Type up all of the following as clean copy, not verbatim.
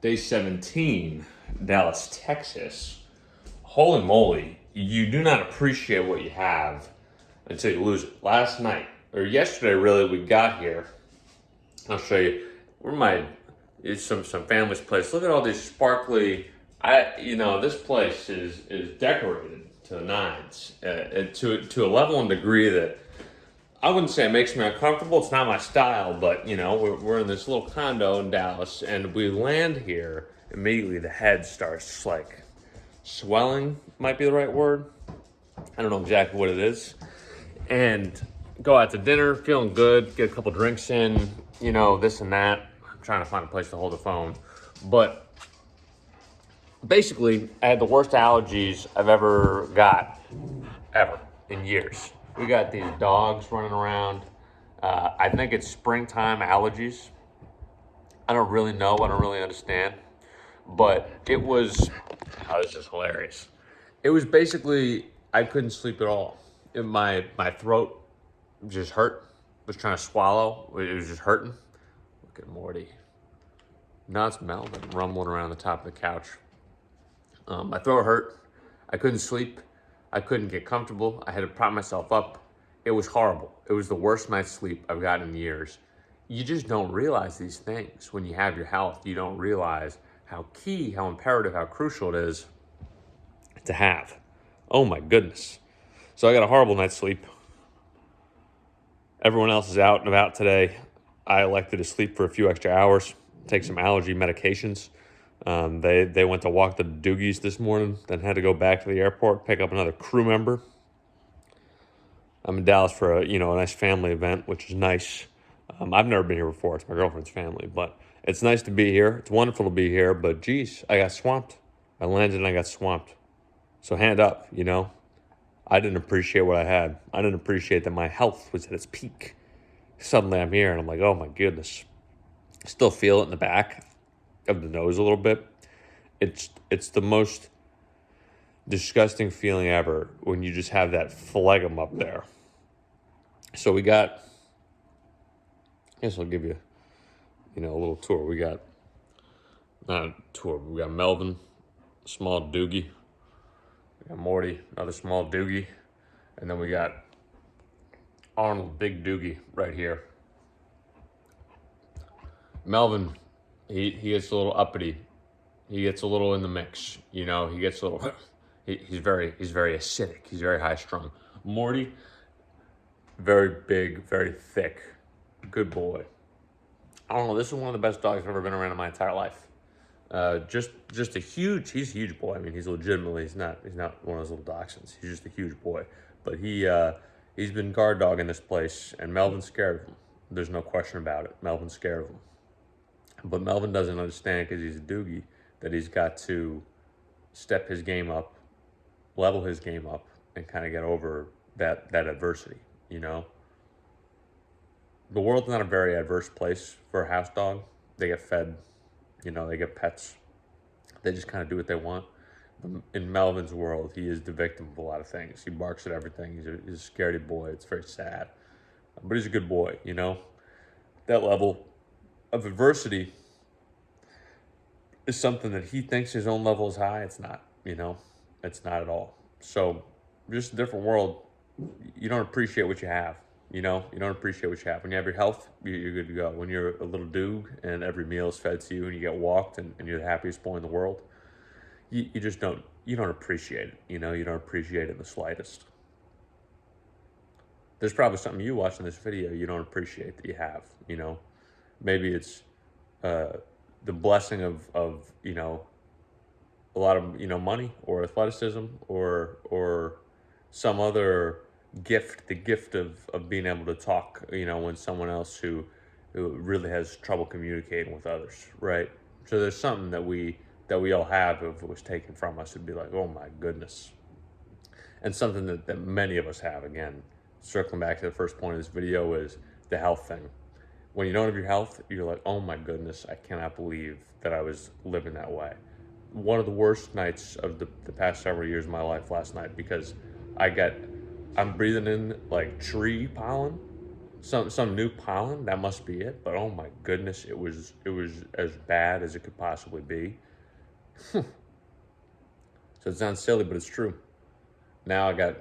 Day 17, Dallas, Texas. Holy moly, you do not appreciate what you have until you lose it. Last night, or yesterday really, we got here. I'll show you. It's some family's place. Look at all these sparkly, this place is decorated to the nines, to a level and degree that I wouldn't say it makes me uncomfortable. It's not my style, but we're in this little condo in Dallas, and we land here. Immediately, the head starts like swelling. Might be the right word. I don't know exactly what it is. And go out to dinner, feeling good. Get a couple drinks in. This and that. I'm trying to find a place to hold the phone, but basically, I had the worst allergies I've ever got, ever in years. We got these dogs running around. I think it's springtime allergies. I don't really know. I don't really understand. But it was, this is hilarious. It was basically, I couldn't sleep at all. My throat just hurt. Was trying to swallow. It was just hurting. Look at Morty. Now it's Melvin rumbling around the top of the couch. My throat hurt. I couldn't sleep. I couldn't get comfortable. I had to prop myself up. It was horrible. It was the worst night's sleep I've gotten in years. You just don't realize these things. When you have your health, you don't realize how key, how imperative, how crucial it is to have. Oh my goodness. So I got a horrible night's sleep. Everyone else is out and about today. I elected to sleep for a few extra hours, take some allergy medications. They went to walk the doogies this morning, then had to go back to the airport, pick up another crew member. I'm in Dallas for a nice family event, which is nice. I've never been here before. It's my girlfriend's family, but it's nice to be here. It's wonderful to be here, but geez, I got swamped. I landed and I got swamped. So hand up, I didn't appreciate what I had. I didn't appreciate that my health was at its peak. Suddenly I'm here and I'm like, oh my goodness. I still feel it in the back of the nose a little bit. It's the most disgusting feeling ever when you just have that phlegm up there. So I guess I'll give you, a little tour. We got, not a tour, but we got Melvin, small doogie. We got Morty, another small doogie. And then we got Arnold, big doogie right here. Melvin, he gets a little uppity. He gets a little in the mix. He gets a little, he's very acidic. He's very high strung. Morty, very big, very thick. Good boy. I don't know, this is one of the best dogs I've ever been around in my entire life. Just he's a huge boy. I mean, he's not one of those little dachshunds. He's just a huge boy. But he's been guard dogging this place, and Melvin's scared of him. There's no question about it. Melvin's scared of him. But Melvin doesn't understand, because he's a doogie, that he's got to step his game up, level his game up, and kind of get over that adversity, The world's not a very adverse place for a house dog. They get fed, they get pets. They just kind of do what they want. In Melvin's world, he is the victim of a lot of things. He barks at everything. He's a scaredy boy. It's very sad. But he's a good boy, That level of adversity is something that he thinks his own level is high. It's not, It's not at all. So just a different world. You don't appreciate what you have. You don't appreciate what you have. When you have your health, you're good to go. When you're a little doog and every meal is fed to you and you get walked and you're the happiest boy in the world, you just don't appreciate it. You don't appreciate it in the slightest. There's probably something you watch in this video you don't appreciate that you have. Maybe it's the blessing of a lot of money or athleticism or some other gift, the gift of being able to talk, when someone else who really has trouble communicating with others, right? So there's something that we all have. If it was taken from us, it'd be like, oh my goodness. And something that many of us have. Again, circling back to the first point of this video, is the health thing. When you don't have your health, you're like, oh my goodness, I cannot believe that I was living that way. One of the worst nights of the past several years of my life last night, because I'm breathing in like tree pollen, some new pollen. That must be it. But oh my goodness, it was as bad as it could possibly be. So it sounds silly, but it's true. Now I got,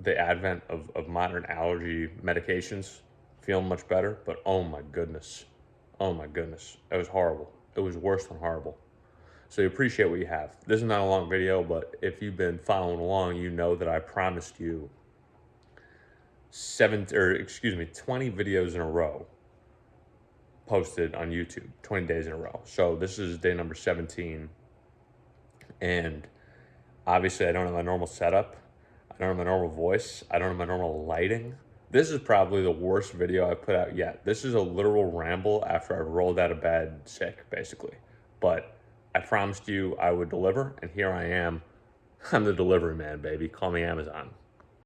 the advent of modern allergy medications, feeling much better. But oh my goodness, it was horrible. It was worse than horrible. So you appreciate what you have. This is not a long video, but if you've been following along, you know that I promised you 20 videos in a row posted on YouTube, 20 days in a row. So this is day number 17. And obviously I don't have my normal setup. I don't have my normal voice. I don't have my normal lighting. This is probably the worst video I've put out yet. This is a literal ramble after I rolled out of bed sick, basically. But I promised you I would deliver, and here I am. I'm the delivery man, baby. Call me Amazon.